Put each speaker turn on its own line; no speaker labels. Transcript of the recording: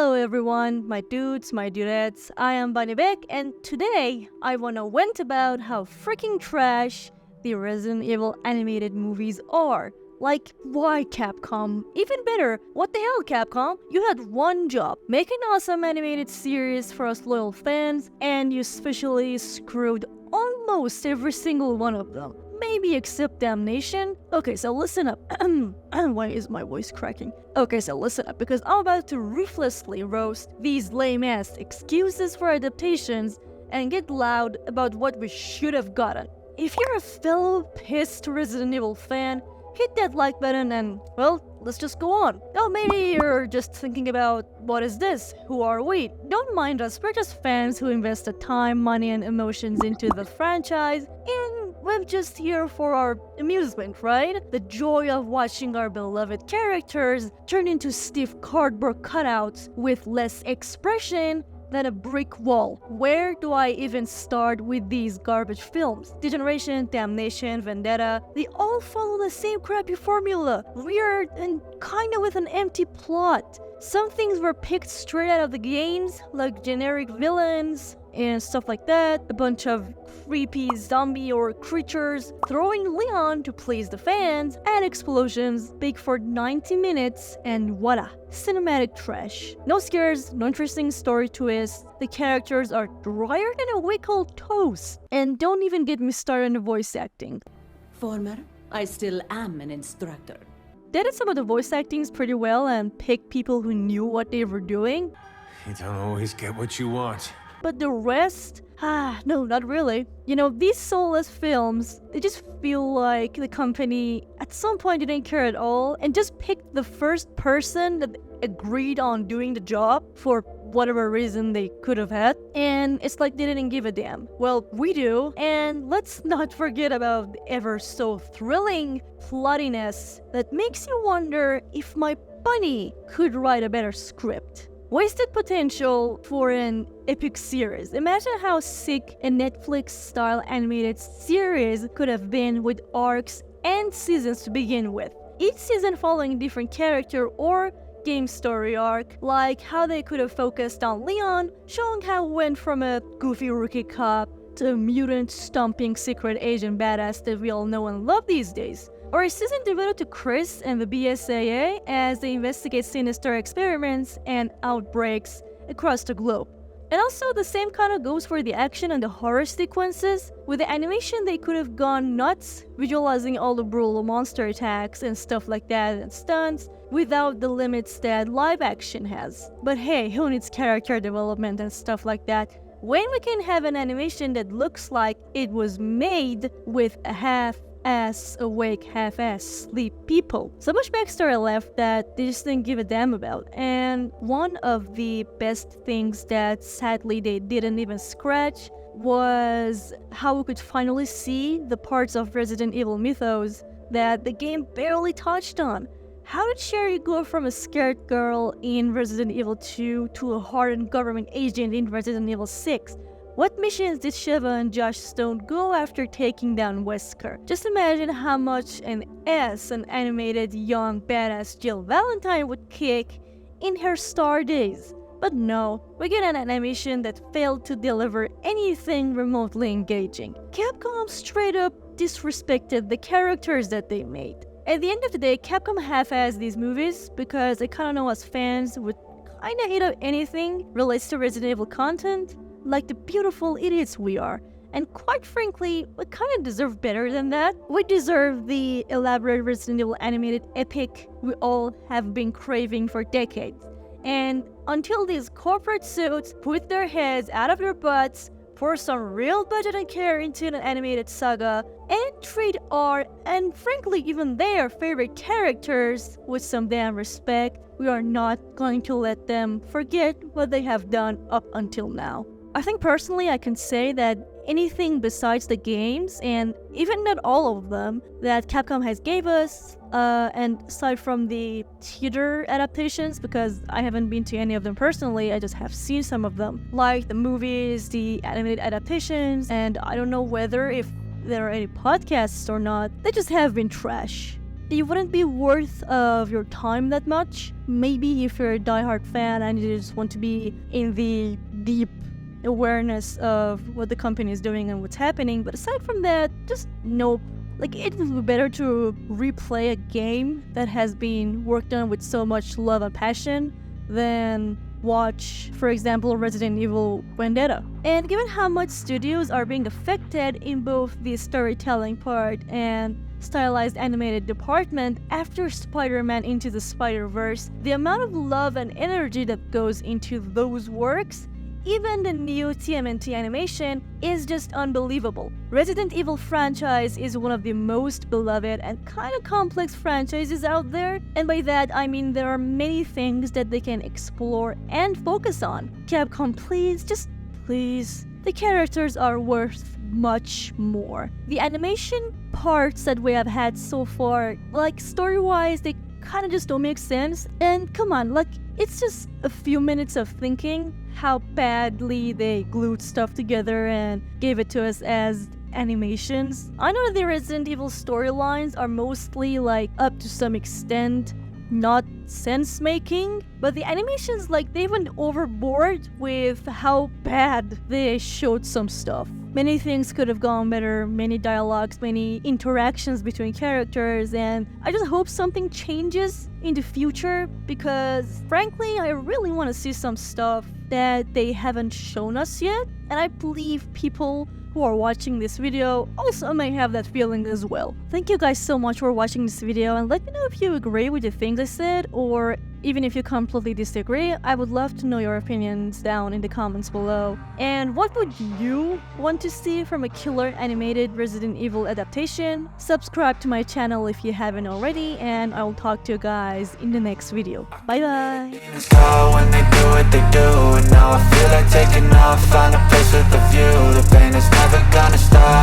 Hello everyone, my dudes, my dudettes, I am Bunny Beck, and today I wanna vent about how freaking trash the Resident Evil animated movies are. Like, why Capcom? Even better, what the hell Capcom? You had one job, make an awesome animated series for us loyal fans, and you specially screwed almost every single one of them. Maybe except Damnation? Okay, so listen up. Why is my voice cracking? Okay, so listen up, because I'm about to ruthlessly roast these lame-ass excuses for adaptations and get loud about what we should have gotten. If you're a fellow pissed Resident Evil fan, hit that like button and, well, let's just go on. Oh, maybe you're just thinking about, what is this? Who are we? Don't mind us, we're just fans who invested time, money, and emotions into the franchise, and we're just here for our amusement, right? The joy of watching our beloved characters turn into stiff cardboard cutouts with less expression than a brick wall. Where do I even start with these garbage films? Degeneration, Damnation, Vendetta, they all follow the same crappy formula. Weird and kinda with an empty plot. Some things were picked straight out of the games, like generic villains and stuff like that. A bunch of creepy zombie or creatures throwing Leon to please the fans, and explosions big for 90 minutes, and voila, cinematic trash. No scares, no interesting story twists, the characters are drier than a week old toast, and don't even get me started on the voice acting.
Former, I still am an instructor.
They did some of the voice actings pretty well and picked people who knew what they were doing,
You don't always get what you want.
but the rest, no, not really. You know, these soulless films, they just feel like the company at some point didn't care at all and just picked the first person that agreed on doing the job for whatever reason they could have had, and it's like they didn't give a damn. Well, we do, and let's not forget about the ever so thrilling plottiness that makes you wonder if my bunny could write a better script. Wasted potential for an epic series. Imagine how sick a Netflix-style animated series could have been with arcs and seasons to begin with. Each season following a different character or game story arc, like how they could have focused on Leon, showing how he went from a goofy rookie cop to a mutant stomping secret agent badass that we all know and love these days. Or a season devoted to Chris and the BSAA as they investigate sinister experiments and outbreaks across the globe. And also, the same kind of goes for the action and the horror sequences. With the animation, they could have gone nuts, visualizing all the brutal monster attacks and stuff like that and stunts, without the limits that live action has. But hey, who needs character development and stuff like that when we can have an animation that looks like it was made with a half-ass awake, half-ass sleep people? So much backstory left that they just didn't give a damn about. And one of the best things that sadly they didn't even scratch was how we could finally see the parts of Resident Evil mythos that the game barely touched on. How did Sherry go from a scared girl in Resident Evil 2 to a hardened government agent in Resident Evil 6? What missions did Shiva and Josh Stone go after taking down Wesker? Just imagine how much an ass an animated young badass Jill Valentine would kick in her star days. But no, we get an animation that failed to deliver anything remotely engaging. Capcom straight up disrespected the characters that they made. At the end of the day, Capcom half-assed these movies because they kinda know us fans would kinda hate up anything relates to Resident Evil content, like the beautiful idiots we are. And quite frankly, we kinda deserve better than that. We deserve the elaborate Resident Evil animated epic we all have been craving for decades. And until these corporate suits put their heads out of their butts, pour some real budget and care into an animated saga, and treat our, and frankly even their favorite characters with some damn respect, we are not going to let them forget what they have done up until now. I think personally I can say that anything besides the games, and even not all of them, that Capcom has gave us, and aside from the theater adaptations, because I haven't been to any of them personally, I just have seen some of them, like the movies, the animated adaptations, and I don't know whether if there are any podcasts or not, they just have been trash. they wouldn't be worth of your time that much. Maybe if you're a diehard fan and you just want to be in the deep awareness of what the company is doing and what's happening, but aside from that, just nope. Like, it would be better to replay a game that has been worked on with so much love and passion than watch, for example, Resident Evil Vendetta. And given how much studios are being affected in both the storytelling part and stylized animated department after Spider-Man Into the Spider-Verse, the amount of love and energy that goes into those works, even the new TMNT animation, is just unbelievable. Resident Evil franchise is one of the most beloved and kind of complex franchises out there, and by that I mean there are many things that they can explore and focus on. Capcom, please, just please. The characters are worth much more. The animation parts that we have had so far, like story-wise, they kind of just don't make sense. And come on, like, it's just a few minutes of thinking how badly they glued stuff together and gave it to us as animations. I know the Resident Evil storylines are mostly, like, up to some extent not sense-making, but the animations, like, they went overboard with how bad they showed some stuff. Many things could have gone better, many dialogues, many interactions between characters, and I just hope something changes in the future because, frankly, I really want to see some stuff that they haven't shown us yet, and I believe people who are watching this video also may have that feeling as well. Thank you guys so much for watching this video, and let me know if you agree with the things I said, or even if you completely disagree. I would love to know your opinions down in the comments below. And what would you want to see from a killer animated Resident Evil adaptation? Subscribe to my channel if you haven't already, and I'll talk to you guys in the next video. Bye bye!
When they do what they do, and now I feel like taking off, find a place with a view. The pain is never gonna stop.